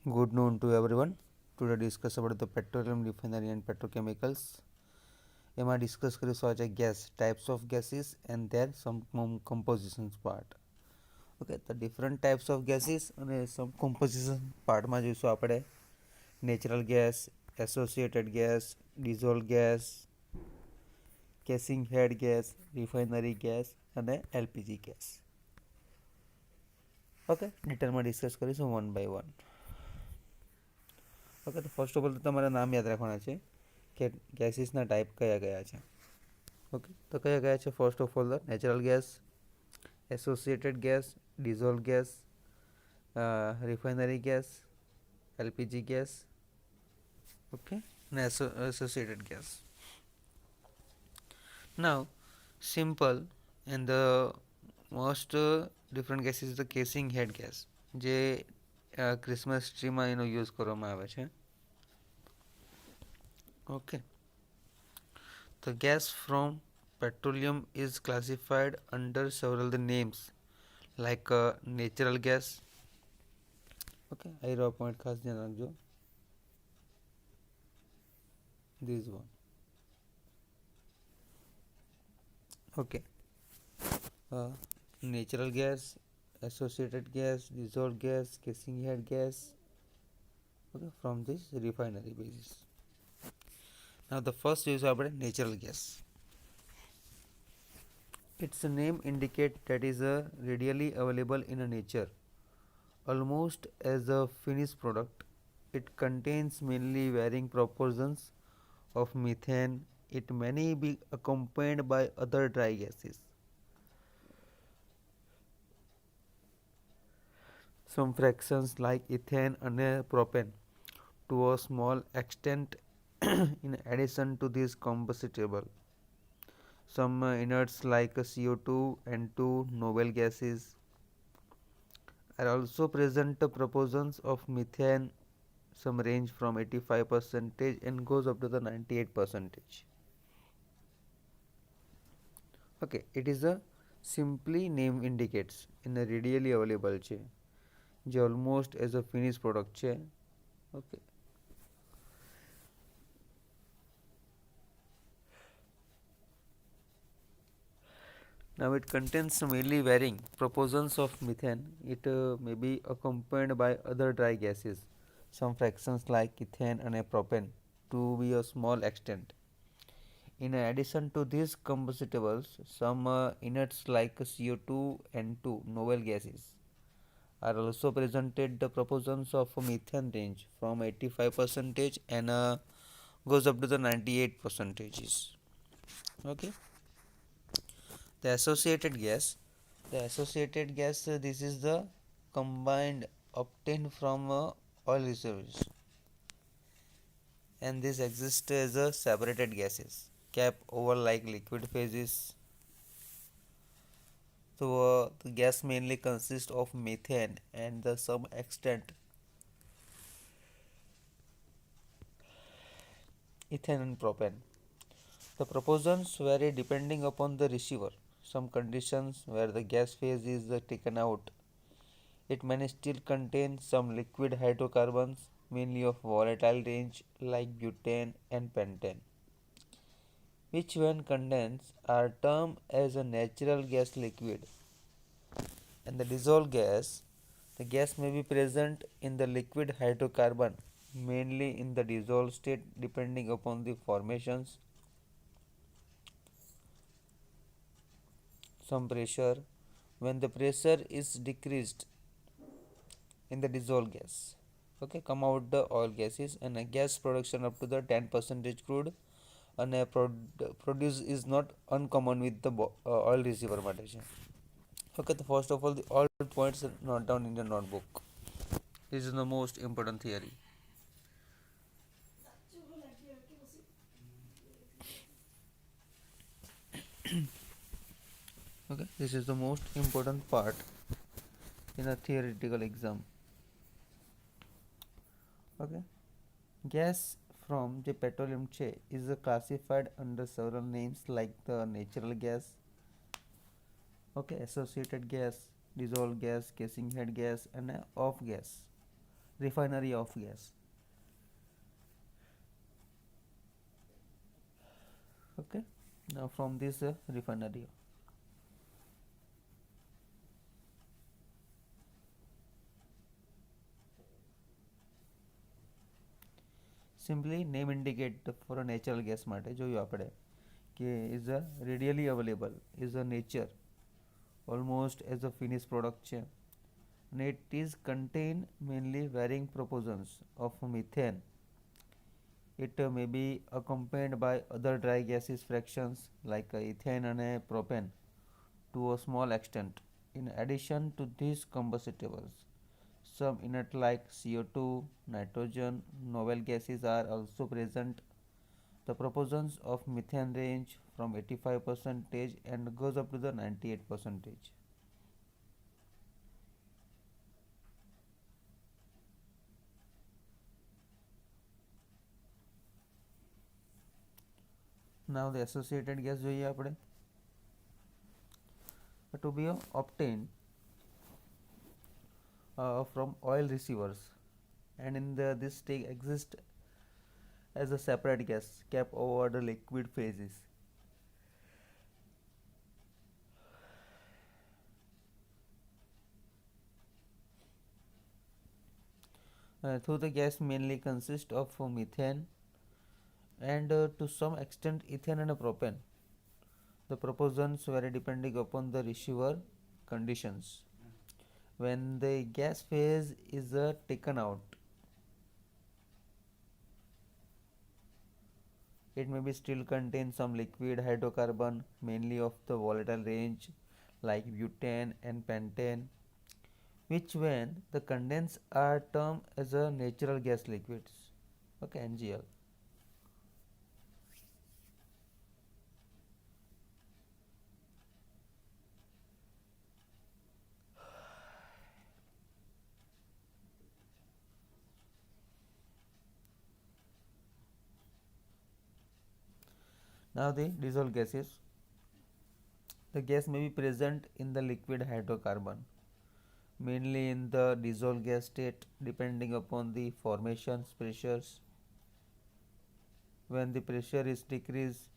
Good noon to everyone. Today discuss about the petroleum refinery and petrochemicals. એમાં discuss કરીશું આજે gas types of gases and their some compositions part. Okay તો different types of gases અને some composition પાર્ટમાં જોઈશું આપણે natural gas, associated gas, dissolve gas, casing head gas, refinery gas અને LPG gas. Okay ડિટેલમાં discuss કરીશું one by one. Okay તો first of all તો તમારે નામ યાદ રાખવાના છે કે ગેસીસના ટાઈપ કયા કયા છે. ઓકે તો કયા કયા છે? First of all the natural gas, associated gas, dissolve gas, refinery gas, LPG gas, okay, અને associated gas. Now, simple and the most different gas is the casing head gas, જે Christmas ટ્રીમાં એનો use કરવામાં આવે છે. Okay, the gas from petroleum is classified under several the names like natural gas. Okay, આ row point ખાસ ધ્યાન રાખજો. This one. Okay. Natural gas, associated gas, dissolved gas, casing head gas. Okay, from this refinery basis. Now the first is about natural gas. Its name indicates that is readily available in nature, almost as a finished product. It contains mainly varying proportions of methane. It may be accompanied by other dry gases. Some fractions like ethane and propane to a small extent. In addition to these combustible, some inerts like CO2 and 2 noble gases are also present. Proportions of methane some range from 85% and goes up to the 98%. Okay, it is a simply name indicates in a readily available છે જે almost as a finished product છે. Okay, now it contains mainly varying proportions of methane. It may be accompanied by other dry gases, some fractions like ethane and propane to be a small extent. In addition to these combustibles, some inerts like CO2 and 2 noble gases are also presented. The proportions of methane range from 85% and goes up to the 98%. Okay. The associated gas. The associated gas, this is the combined obtained from oil reserves, and this exists as a separated gases cap over like liquid phases. So the gas mainly consists of methane and the some extent ethane and propane. The proportions vary depending upon the receiver. Some conditions where the gas phase is taken out, it may still contain some liquid hydrocarbons, mainly of volatile range like butane and pentane, which when condensed are termed as a natural gas liquid. And the dissolved gas, the gas may be present in the liquid hydrocarbon, mainly in the dissolved state depending upon the formations, some pressure. When the pressure is decreased in the dissolved gas, okay, come out the oil gases and a gas production up to the 10% crude and a produce is not uncommon with the oil receiver માટે છે. Okay, the first of all the all points note down in the notebook. This is the most important theory. Okay, this is the most important part in a theoretical exam. Okay, gas from the petroleum છે is classified under several names like the natural gas, okay, associated gas, dissolved gas, casing head gas and off gas. refinery of gas. Okay, now from this refinery, simply name indicate for a natural gas માટે જોયું આપણે કે is a readily available, is a nature almost as a finished product છે and it is contain mainly varying proportions of methane. It may be accompanied by other dry gases fractions like ethane and propane to a small extent. In addition to these combustibles, some inert like CO2, nitrogen, novel gases are also present. The proportions of methane range from 85% and goes up to the 98%. Now the associated gas જોઈએ આપણે to be obtained from oil receivers, and in this state exist as a separate gas kept over the liquid phases. Though the gas mainly consists of methane and to some extent ethane and propane, the proportions vary depending upon the receiver conditions. When the gas phase is taken out, it may be still contain some liquid hydrocarbon, mainly of the volatile range like butane and pentane, which when the condensed are termed as a natural gas liquids, okay, NGL. Now the dissolved gases. The gas may be present in the liquid hydrocarbon, mainly in the dissolved gas state depending upon the formations pressures. When the pressure is decreased,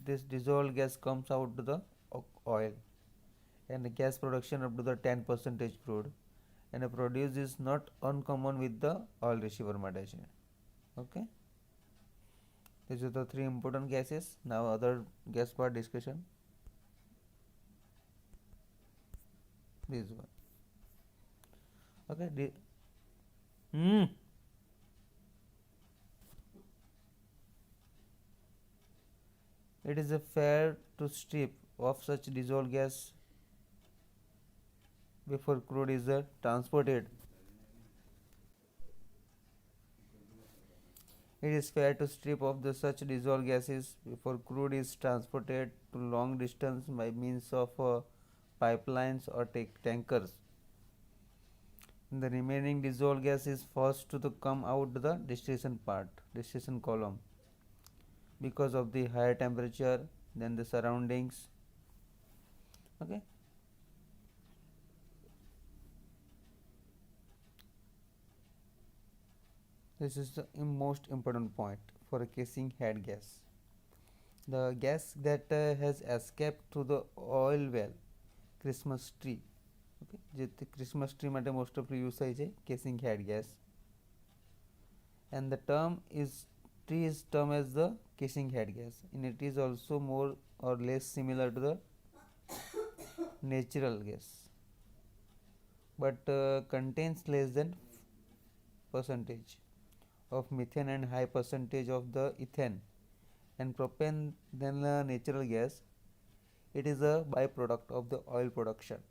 this dissolved gas comes out to the oil and the gas production up to the 10% crude and a produce is not uncommon with the oil receiver માટે છે. Okay, these are the three important gases. Now other gas part discussion. This one. Okay. It is fair to strip off such dissolved gas before crude is transported. It is fair to strip off the such dissolved gases before crude is transported to long distance by means of pipelines or tankers. The remaining dissolved gas is first to come out the distillation column, because of the higher temperature than the surroundings. Okay. This is the most important point for a casing head gas. The gas that has escaped through the oil well, Christmas tree. Okay, જે Christmas tree માટે most of use થાય છે casing head gas, and the term is tree is termed as the casing head gas, and it is also more or less similar to the natural gas, but contains less than percentage of methane and high percentage of the ethane and propane than the natural gas. It is a byproduct of the oil production.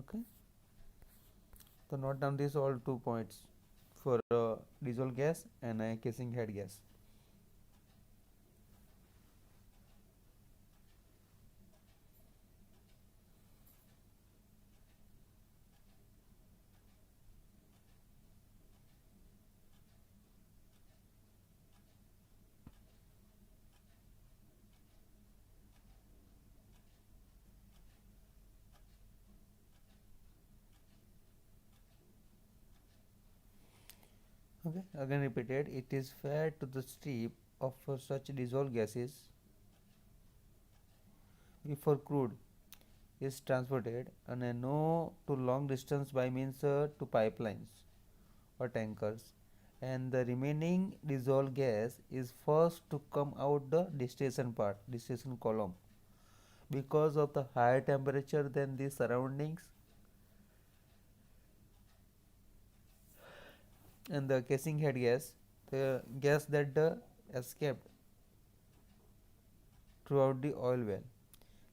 Okay, so note down these all 2 points for dissolved gas and casing head gas. Okay, again repeated, it is fed to the strip of such dissolved gases before crude is transported and no to long distance by means to pipelines or tankers, and the remaining dissolved gas is first to come out the distillation part, distillation column, because of the higher temperature than the surroundings, and the casing head gas, the gas that escaped throughout the oil well.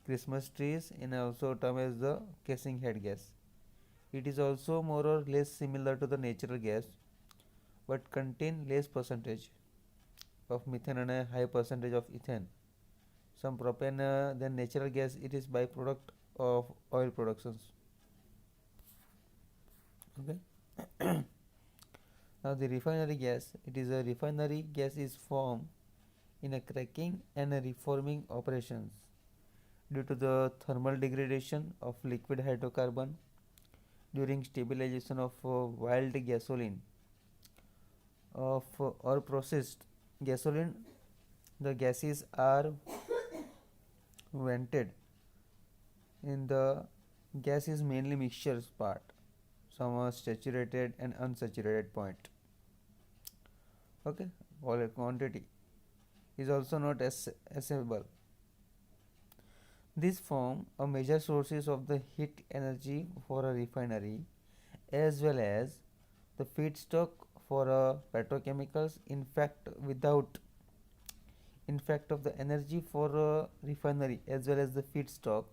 Christmas trees in also term as the casing head gas. It is also more or less similar to the natural gas but contain less percentage of methane and a high percentage of ethane. Some propane than natural gas, it is byproduct of oil productions. Okay. Now the refinery gas, it is a refinery gas is formed in a cracking and a reforming operations due to the thermal degradation of liquid hydrocarbon during stabilization of wild gasoline of or processed gasoline. The gases are vented in the gas is mainly mixtures part, some are saturated and unsaturated point. Okay, or quantity is also not as accessible. These form a major sources of the heat energy for a refinery as well as the feedstock for petrochemicals. In fact of the energy for a refinery as well as the feedstock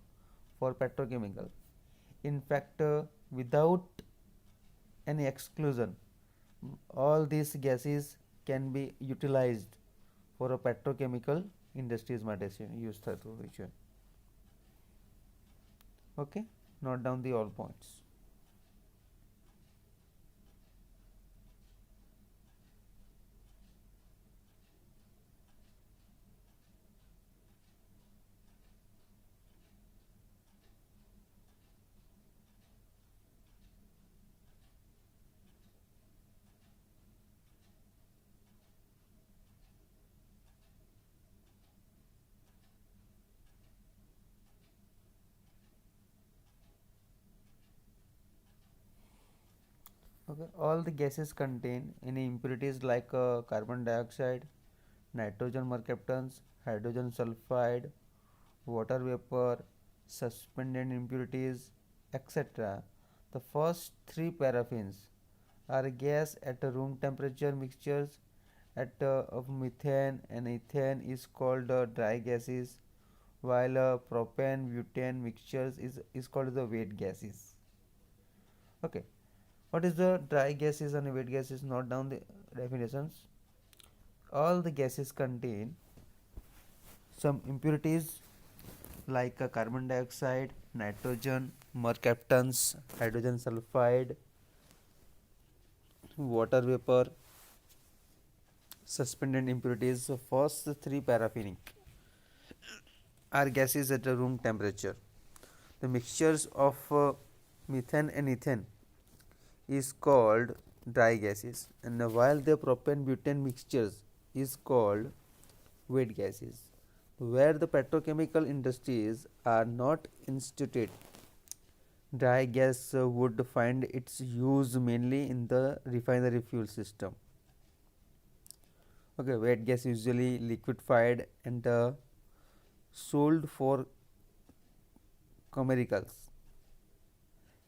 for petrochemical. In fact, without any exclusion, all these gases can be utilized for a petrochemical industries માટે છે use થતું હોય છે. Okay, note down the all points. Okay, all the gases contain any impurities like carbon dioxide, nitrogen mercaptans, hydrogen sulfide, water vapor, suspended impurities, etc. The first three paraffins are gas at a room temperature mixtures at of methane and ethane is called dry gases, while propane butane mixtures is called the wet gases. Okay, what is the dry gases and wet gases? Note down the definitions. All the gases contain some impurities like carbon dioxide, nitrogen, mercaptans, hydrogen sulfide, water vapor, suspended impurities. So first three paraffinic are gases at a room temperature. The mixtures of methane and ethane is called dry gases, and while the propane butane mixtures is called wet gases. Where the petrochemical industries are not instituted, dry gas would find its use mainly in the refinery fuel system. Okay, wet gas usually liquefied and sold for commercials.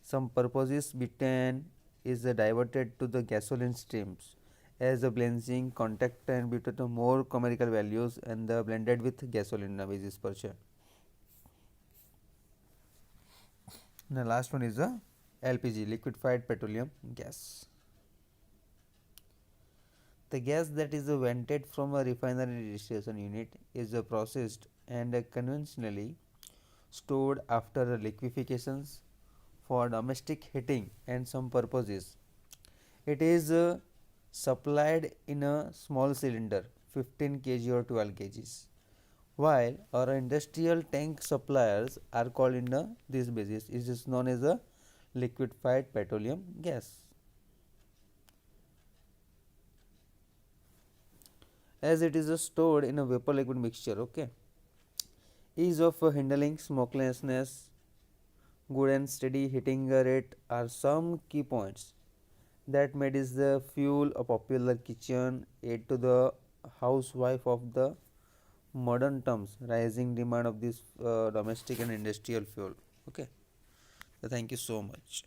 Some purposes butane is diverted to the gasoline streams as a blending contact and between the more commercial values and the blended with gasoline basis per share. The last one is the LPG, liquefied petroleum gas. The gas that is vented from a refinery distillation unit is processed and conventionally stored after liquefaction for domestic heating and some purposes. It is supplied in a small cylinder 15 kg or 12 kgs, while our industrial tank suppliers are called in this basis. It is known as a liquefied petroleum gas. as it is stored in a vapor liquid mixture. Okay, ease of handling, smokelessness, good and steady heating rate are some key points that made is the fuel a popular kitchen aid to the housewife of the modern terms, rising demand of this domestic and industrial fuel. Okay, so thank you so much.